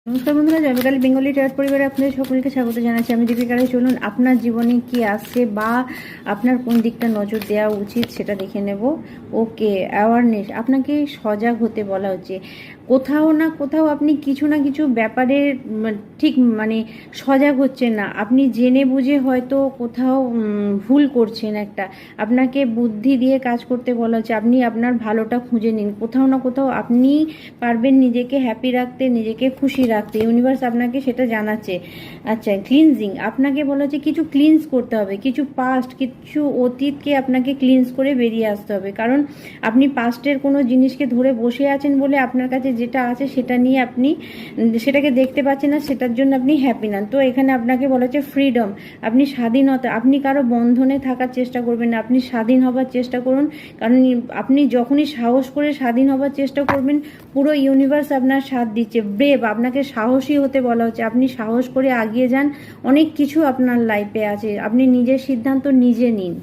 নমস্কার বন্ধুরা, Joykali Bengali tyre পরিবারে আপনাদের সকলকে স্বাগত জানাচ্ছি। আমি দীপিকা রায়। চলুন আপনার জীবনে কি আসছে বা আপনার কোন দিকটা নজর দেওয়া উচিত সেটা দেখে নেব। ওকে, অ্যাওয়ারনেস, আপনাকে সজাগ হতে বলা হচ্ছে। কোথাও না কোথাও আপনি কিছু না কিছু ব্যাপারে ঠিক সজাগ হচ্ছেন না। আপনি জেনে বুঝে হয়তো কোথাও ভুল করছেন একটা। আপনাকে বুদ্ধি দিয়ে কাজ করতে বলা হচ্ছে। আপনি আপনার ভালোটা খুঁজে নিন। কোথাও না কোথাও আপনি পারবেন নিজেকে হ্যাপি রাখতে, নিজেকে খুশি রাখতে। ইউনিভার্স আপনাকে সেটা জানাচ্ছে। আচ্ছা, ক্লিনজিং, আপনাকে বলা হচ্ছে কিছু ক্লিনস করতে হবে, কিছু পাস্ট, কিছু অতীতকে আপনাকে ক্লিনস করে বেরিয়ে আসতে হবে। কারণ আপনি পাস্টের কোনো জিনিসকে ধরে বসে আছেন বলে আপনার কাছে যেটা আছে সেটা নিয়ে আপনি সেটাকে দেখতে পাচ্ছেন না, সেটার জন্য আপনি হ্যাপি না। তো এখানে আপনাকে বলা হচ্ছে ফ্রিডম, আপনি স্বাধীনতা, আপনি কারো বন্ধনে থাকার চেষ্টা করবেন না, আপনি স্বাধীন হবার চেষ্টা করুন। কারণ আপনি যখনই সাহস করে স্বাধীন হবার চেষ্টা করবেন, পুরো ইউনিভার্স আপনার সাথ দিচ্ছে। ব্রেভ, আপনাকে সাহসী হতে বলা হচ্ছে। আপনি সাহস করে এগিয়ে যান। অনেক কিছু আপনার লাইফে আছে, আপনি নিজের সিদ্ধান্ত নিজে নিন।